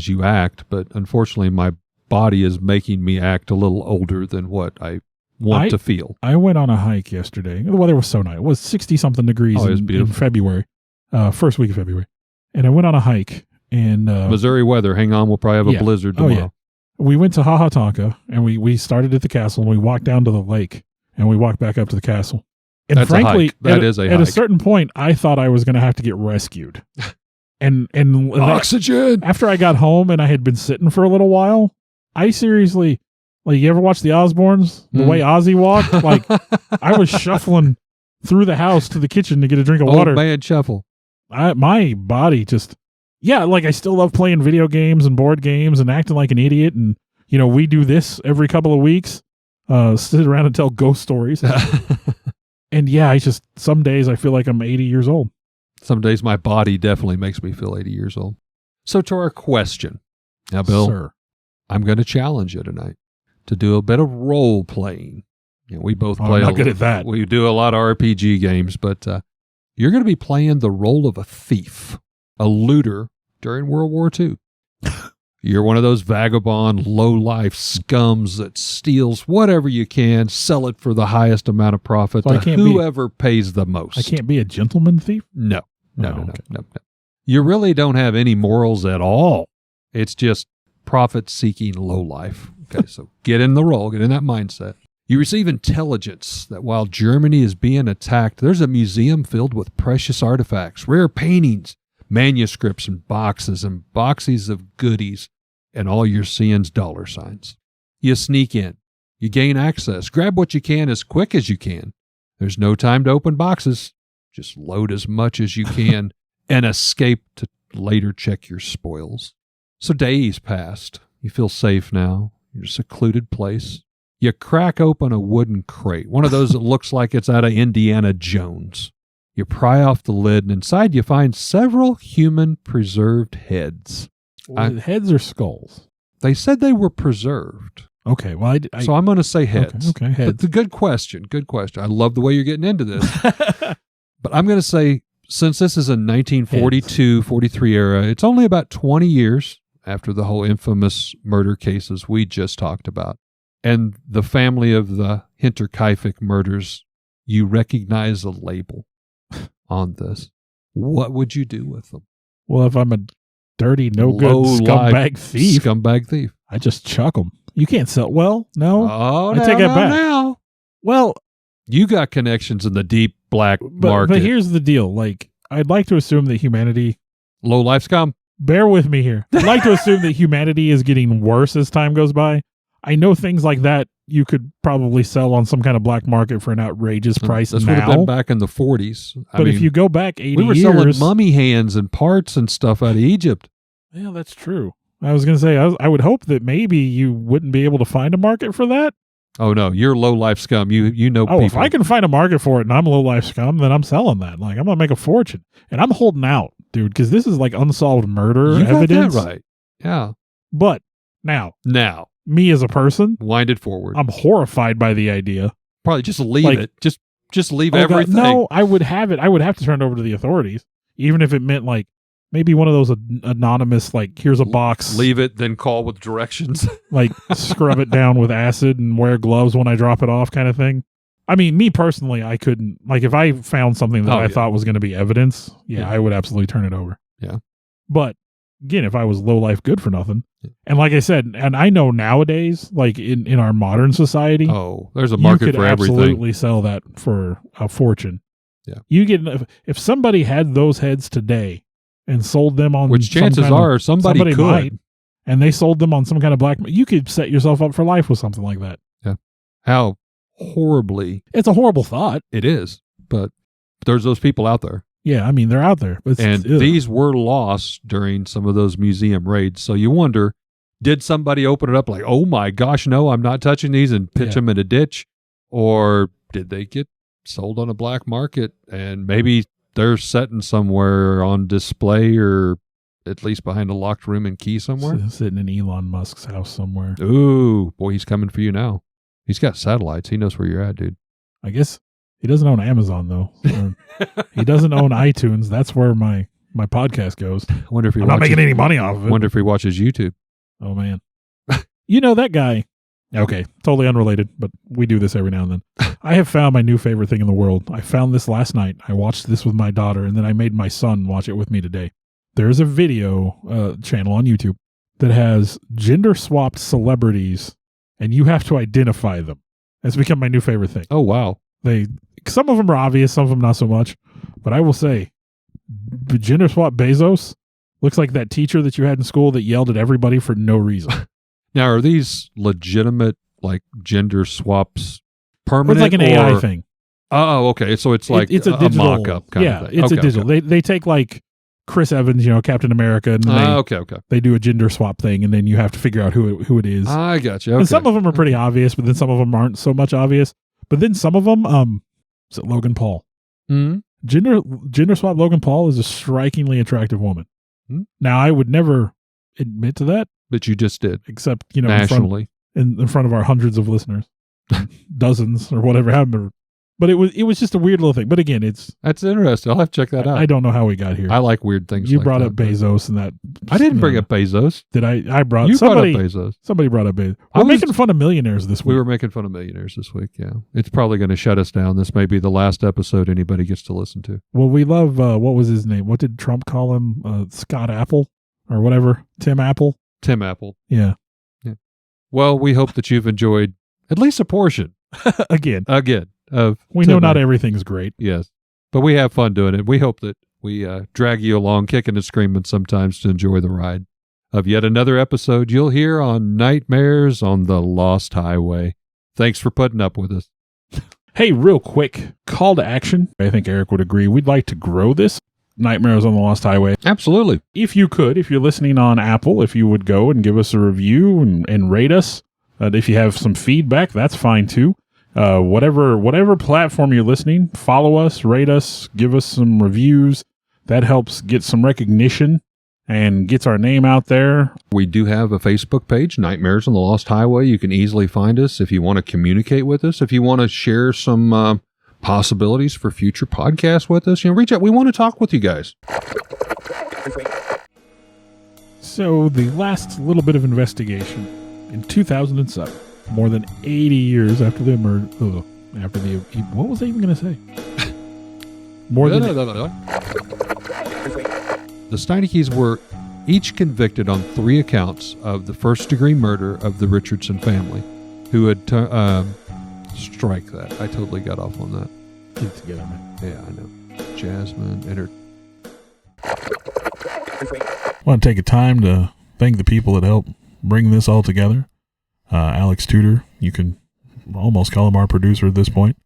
you act, but unfortunately my body is making me act a little older than what I want to feel. I went on a hike yesterday. The weather was so nice. It was 60-something degrees in February, first week of February. And I went on a hike. And Missouri weather. Hang on, we'll probably have a blizzard tomorrow. Yeah. We went to Hahatonka, and we started at the castle, and we walked down to the lake, and we walked back up to the castle. And That's frankly, a hike. At a certain point, I thought I was going to have to get rescued. and Oxygen! After I got home and I had been sitting for a little while, I seriously, like, you ever watch the Osbournes? The way Ozzy walked? Like, I was shuffling through the house to the kitchen to get a drink of water. Old man shuffle. My body just... Yeah, like I still love playing video games and board games and acting like an idiot. And, we do this every couple of weeks, sit around and tell ghost stories. And yeah, some days I feel like I'm 80 years old. Some days my body definitely makes me feel 80 years old. So to our question. Now, Bill, Sir. I'm going to challenge you tonight to do a bit of role playing. We both play. I'm not good at that. We do a lot of RPG games, but you're going to be playing the role of a thief, a looter during World War II. You're one of those vagabond, low-life scums that steals whatever you can, sell it for the highest amount of profit to whoever pays the most. I can't be a gentleman thief? No. You really don't have any morals at all. It's just profit-seeking lowlife. Okay, so get in the role, get in that mindset. You receive intelligence that while Germany is being attacked, there's a museum filled with precious artifacts, rare paintings, manuscripts and boxes of goodies, and all you're seeing's dollar signs. You sneak in. You gain access. Grab what you can as quick as you can. There's no time to open boxes. Just load as much as you can and escape to later check your spoils. So days passed. You feel safe now. You're in a secluded place. You crack open a wooden crate, one of those that looks like it's out of Indiana Jones. You pry off the lid, and inside you find several human preserved heads. Heads or skulls? They said they were preserved. Okay, well, so I'm going to say heads. Okay, heads. But the good question. Good question. I love the way you're getting into this. But I'm going to say, since this is a 1942, 43 era, it's only about 20 years after the whole infamous murder cases we just talked about. And the family of the Hinterkaifeck murders, you recognize a label on this. What would you do with them? Well, if I'm a dirty, no-good scumbag thief, I just chuck them. You can't sell. Well, no. Oh, I take it back. Now. Well, you got connections in the deep black market. But here's the deal. Like, I'd like to assume that humanity... Low life scum. Bear with me here. I'd like to assume that humanity is getting worse as time goes by. I know things like that you could probably sell on some kind of black market for an outrageous price now. This would have been back in the 40s. But if you go back 80 years... We were selling mummy hands and parts and stuff out of Egypt. Yeah, that's true. I was going to say, I would hope that maybe you wouldn't be able to find a market for that. Oh, no. You're low-life scum. You know people. If I can find a market for it and I'm low-life scum, then I'm selling that. Like, I'm going to make a fortune. And I'm holding out, dude, because this is like unsolved murder evidence. Got that right. Yeah. But now, me as a person, wind it forward. I'm horrified by the idea. Probably just leave it. Just leave everything. God, no, I would have it. I would have to turn it over to the authorities, even if it meant like, maybe one of those anonymous, like, here's a box. Leave it, then call with directions. Like, scrub it down with acid and wear gloves when I drop it off kind of thing. I mean, me personally, I couldn't. Like, if I found something that I thought was going to be evidence, I would absolutely turn it over. Yeah. But, again, if I was low life good for nothing. And like I said, and I know nowadays, like, in our modern society. Oh, there's a market for everything. You could absolutely sell that for a fortune. Yeah. You get, if somebody had those heads today, and sold them on which chances are somebody could, might, and they sold them on some kind of black. You could set yourself up for life with something like that. Yeah, how horribly it's a horrible thought. It is, but there's those people out there. Yeah, I mean they're out there, and these were lost during some of those museum raids. So you wonder, did somebody open it up like, oh my gosh, no, I'm not touching these, and pitch them in a ditch, or did they get sold on a black market and maybe they're sitting somewhere on display or at least behind a locked room and key somewhere? Sitting in Elon Musk's house somewhere. Ooh, boy, he's coming for you now. He's got satellites. He knows where you're at, dude. I guess he doesn't own Amazon, though. He doesn't own iTunes. That's where my podcast goes. I wonder if I'm not making any money off of it. I wonder if he watches YouTube. Oh, man. You know, that guy... Okay, totally unrelated, but we do this every now and then. I have found my new favorite thing in the world. I found this last night. I watched this with my daughter, and then I made my son watch it with me today. There's a video channel on YouTube that has gender-swapped celebrities, and you have to identify them. It's become my new favorite thing. Oh, wow. Some of them are obvious, some of them not so much. But I will say, gender-swapped Bezos looks like that teacher that you had in school that yelled at everybody for no reason. Now, are these legitimate, like, gender swaps permanent? It's like an AI thing. Oh, okay. So it's like it's a digital mock-up kind of thing. Yeah, it's a digital. Okay. They take, like, Chris Evans, Captain America, and they do a gender swap thing, and then you have to figure out who it is. I got you. Okay. And some of them are pretty obvious, but then some of them aren't so much obvious. But then some of them, is it Logan Paul? Mm-hmm. Gender swap Logan Paul is a strikingly attractive woman. Mm-hmm. Now, I would never admit to that. But you just did. Except, nationally. In front of our hundreds of listeners. Dozens or whatever happened. But it was just a weird little thing. But again, that's interesting. I'll have to check that out. I don't know how we got here. I like weird things. You brought up Bezos and that. I didn't bring up Bezos. Did I? I brought you brought up Bezos. Somebody brought up Bezos. We're making fun of millionaires this week. We were making fun of millionaires this week. Yeah, it's probably going to shut us down. This may be the last episode anybody gets to listen to. Well, we love. What was his name? What did Trump call him? Scott Apple or whatever. Tim Apple. Tim Apple. Yeah. Well, we hope that you've enjoyed at least a portion. Again. Of we know not everything's great. Yes. But we have fun doing it. We hope that we drag you along kicking and screaming sometimes to enjoy the ride of yet another episode you'll hear on Nightmares on the Lost Highway. Thanks for putting up with us. Hey, real quick, call to action. I think Eric would agree. We'd like to grow this. Nightmares on the Lost Highway. Absolutely. If you could, if you're listening on Apple, if you would go and give us a review and rate us. If you have some feedback, that's fine too. Whatever platform you're listening, follow us, rate us, give us some reviews. That helps get some recognition and gets our name out there. We do have a Facebook page, Nightmares on the Lost Highway. You can easily find us if you want to communicate with us, if you want to share some possibilities for future podcasts with us. Reach out. We want to talk with you guys. So the last little bit of investigation in 2007, more than 80 years after the what was I even going to say? The Steinekeys were each convicted on 3 accounts of the first-degree murder of the Richardson family, who had strike that. I totally got off on that. Get it together, man. Yeah, I know. Jasmine and her. I want to take a time to thank the people that helped bring this all together. Alex Tudor, you can almost call him our producer at this point.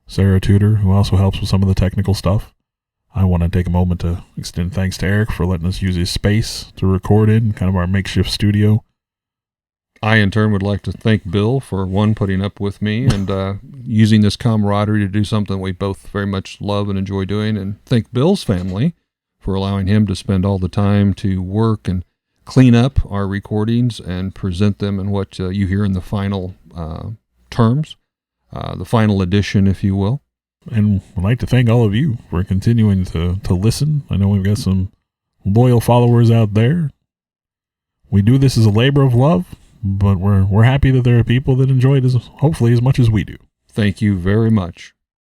Sarah Tudor, who also helps with some of the technical stuff. I want to take a moment to extend thanks to Eric for letting us use his space to record in, kind of our makeshift studio. I, in turn, would like to thank Bill for, one, putting up with me and using this camaraderie to do something we both very much love and enjoy doing, and thank Bill's family for allowing him to spend all the time to work and clean up our recordings and present them in what you hear in the final terms, the final edition, if you will. And I'd like to thank all of you for continuing to listen. I know we've got some loyal followers out there. We do this as a labor of love, but we're happy that there are people that enjoy it hopefully as much as we do. Thank you very much.